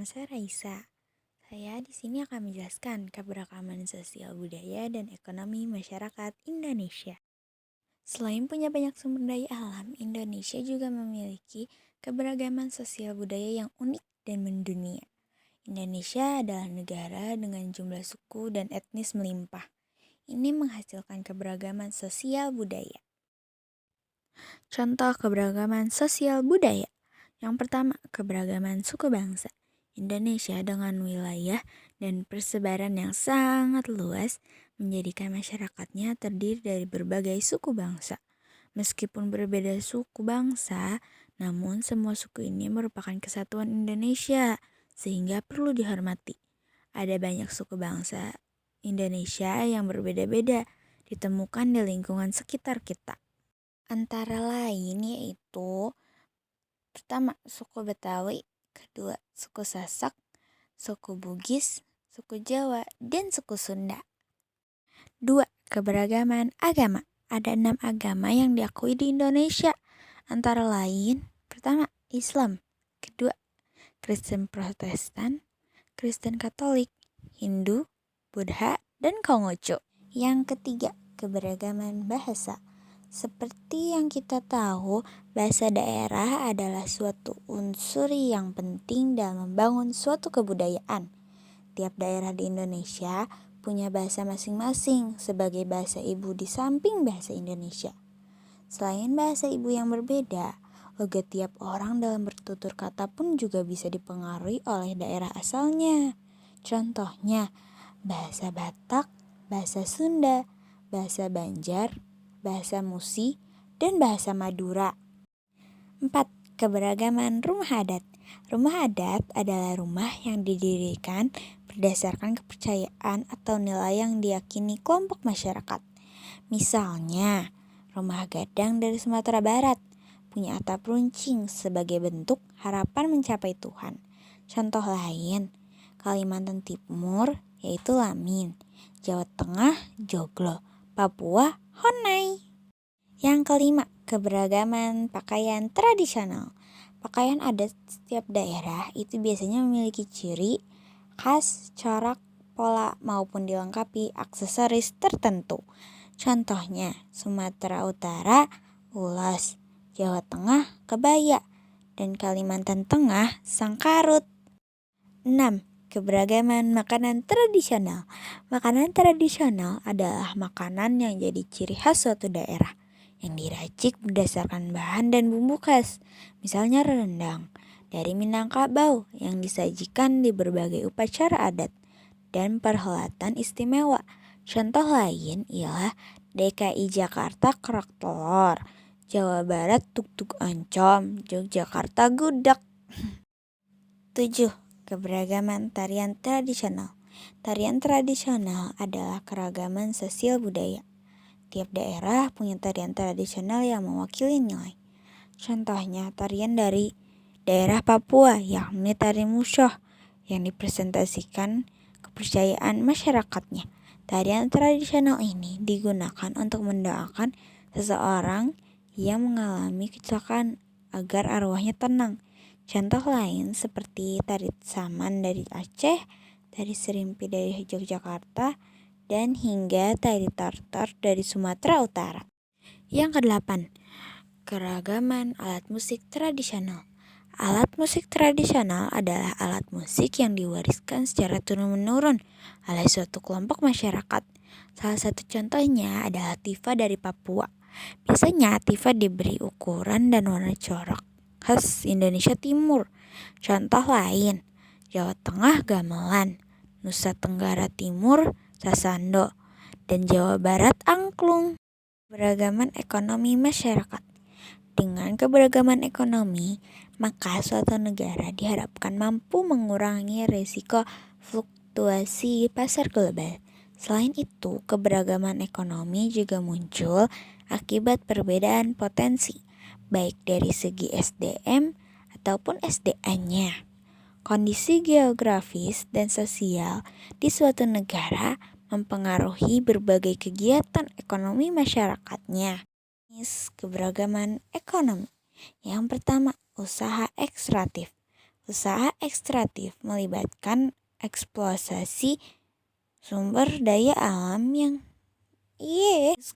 nama saya Raisa. Saya di sini akan menjelaskan keberagaman sosial budaya dan ekonomi masyarakat Indonesia. Selain punya banyak sumber daya alam, Indonesia juga memiliki keberagaman sosial budaya yang unik dan mendunia. Indonesia adalah negara dengan jumlah suku dan etnis melimpah. Ini menghasilkan keberagaman sosial budaya. Contoh keberagaman sosial budaya. Yang pertama, keberagaman suku bangsa. Indonesia dengan wilayah dan persebaran yang sangat luas menjadikan masyarakatnya terdiri dari berbagai suku bangsa. Meskipun berbeda suku bangsa, namun semua suku ini merupakan kesatuan Indonesia, sehingga perlu dihormati. Ada banyak suku bangsa Indonesia yang berbeda-beda ditemukan di lingkungan sekitar kita. Antara lain yaitu pertama, suku Betawi, kedua, suku Sasak, suku Bugis, suku Jawa, dan suku Sunda. 2. Keberagaman agama. Ada 6 agama yang diakui di Indonesia. Antara lain, pertama, Islam, kedua, Kristen Protestan, Kristen Katolik, Hindu, Buddha, dan Konghucu. Yang ketiga, keberagaman bahasa. Seperti yang kita tahu, bahasa daerah adalah suatu unsur yang penting dalam membangun suatu kebudayaan. Tiap daerah di Indonesia punya bahasa masing-masing sebagai bahasa ibu di samping bahasa Indonesia. Selain bahasa ibu yang berbeda, logat tiap orang dalam bertutur kata pun juga bisa dipengaruhi oleh daerah asalnya. Contohnya, bahasa Batak, bahasa Sunda, bahasa Banjar, bahasa Musi, dan bahasa Madura. 4. Keberagaman rumah adat. Rumah adat adalah rumah yang didirikan berdasarkan kepercayaan atau nilai yang diyakini kelompok masyarakat. Misalnya, rumah gadang dari Sumatera Barat punya atap runcing sebagai bentuk harapan mencapai Tuhan. Contoh lain, Kalimantan Timur yaitu Lamin, Jawa Tengah Joglo, Papua Honai. Yang kelima, keberagaman pakaian tradisional. Pakaian adat setiap daerah itu biasanya memiliki ciri khas, corak, pola maupun dilengkapi aksesoris tertentu. Contohnya, Sumatera Utara ulos, Jawa Tengah kebaya, dan Kalimantan Tengah sangkarut. 6. Keberagaman makanan tradisional. Makanan tradisional adalah makanan yang jadi ciri khas suatu daerah, yang diracik berdasarkan bahan dan bumbu khas. Misalnya rendang dari Minangkabau yang disajikan di berbagai upacara adat dan perhelatan istimewa. Contoh lain ialah DKI Jakarta kerak telur, Jawa Barat tuk-tuk oncom, Yogyakarta gudeg. 7. Keberagaman tarian tradisional. Tarian tradisional adalah keragaman sosial budaya. Tiap daerah punya tarian tradisional yang mewakili nilai. Contohnya tarian dari daerah Papua yakni tari Musyoh yang dipresentasikan kepercayaan masyarakatnya. Tarian tradisional ini digunakan untuk mendoakan seseorang yang mengalami kecelakaan agar arwahnya tenang. Contoh lain seperti tari saman dari Aceh, tari serimpi dari Yogyakarta, dan hingga tari tortor dari Sumatera Utara. Yang kedelapan, keragaman alat musik tradisional. Alat musik tradisional adalah alat musik yang diwariskan secara turun-menurun oleh suatu kelompok masyarakat. Salah satu contohnya adalah tifa dari Papua. Biasanya tifa diberi ukuran dan warna corak khas Indonesia Timur. Contoh lain, Jawa Tengah gamelan, Nusa Tenggara Timur sasando, dan Jawa Barat angklung. Keberagaman ekonomi masyarakat. Dengan keberagaman ekonomi, maka suatu negara diharapkan mampu mengurangi risiko fluktuasi pasar global. Selain itu, keberagaman ekonomi juga muncul akibat perbedaan potensi, baik dari segi SDM ataupun SDA-nya. Kondisi geografis dan sosial di suatu negara mempengaruhi berbagai kegiatan ekonomi masyarakatnya. Keberagaman ekonomi. Yang pertama, usaha ekstraktif. Usaha ekstraktif melibatkan eksploitasi sumber daya alam yang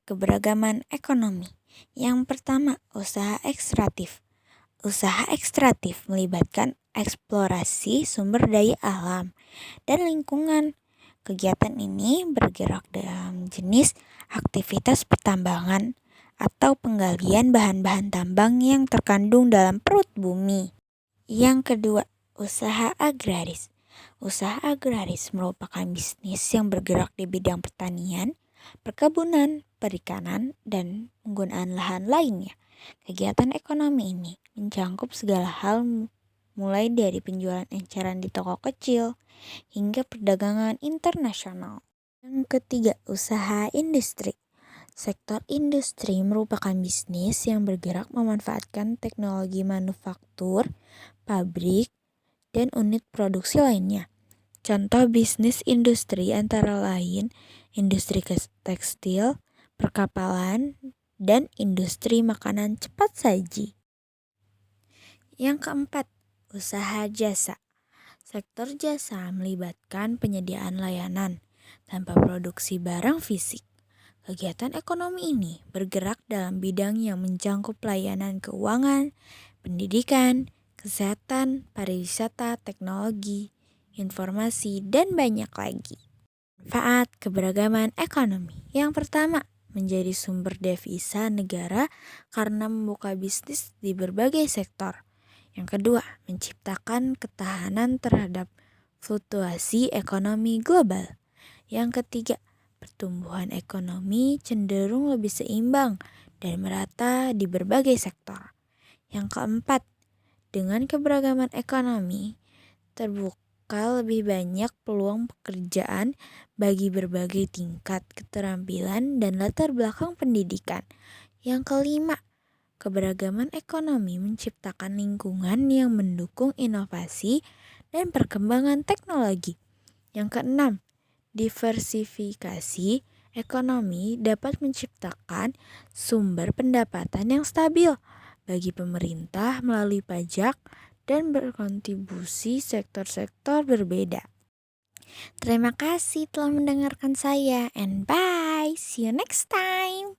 keberagaman ekonomi. Yang pertama, usaha ekstraktif. Usaha ekstraktif melibatkan eksplorasi sumber daya alam dan lingkungan. Kegiatan ini bergerak dalam jenis aktivitas pertambangan atau penggalian bahan-bahan tambang yang terkandung dalam perut bumi. Yang kedua, usaha agraris. Usaha agraris merupakan bisnis yang bergerak di bidang pertanian, perkebunan, perikanan, dan penggunaan lahan lainnya. Kegiatan ekonomi ini mencakup segala hal mulai dari penjualan eceran di toko kecil hingga perdagangan internasional. Yang ketiga, usaha industri. Sektor industri merupakan bisnis yang bergerak memanfaatkan teknologi manufaktur, pabrik, dan unit produksi lainnya. Contoh bisnis industri antara lain industri tekstil, perkapalan, dan industri makanan cepat saji. Yang keempat, usaha jasa. Sektor jasa melibatkan penyediaan layanan tanpa produksi barang fisik. Kegiatan ekonomi ini bergerak dalam bidang yang mencakup layanan keuangan, pendidikan, kesehatan, pariwisata, teknologi, informasi, dan banyak lagi. Manfaat keberagaman ekonomi. Yang pertama, menjadi sumber devisa negara karena membuka bisnis di berbagai sektor. Yang kedua, menciptakan ketahanan terhadap fluktuasi ekonomi global. Yang ketiga, pertumbuhan ekonomi cenderung lebih seimbang dan merata di berbagai sektor. Yang keempat, dengan keberagaman ekonomi, terbuka lebih banyak peluang pekerjaan bagi berbagai tingkat keterampilan dan latar belakang pendidikan. Yang kelima, keberagaman ekonomi menciptakan lingkungan yang mendukung inovasi dan perkembangan teknologi. Yang keenam, diversifikasi ekonomi dapat menciptakan sumber pendapatan yang stabil bagi pemerintah melalui pajak dan berkontribusi sektor-sektor berbeda. Terima kasih telah mendengarkan saya and bye. See you next time.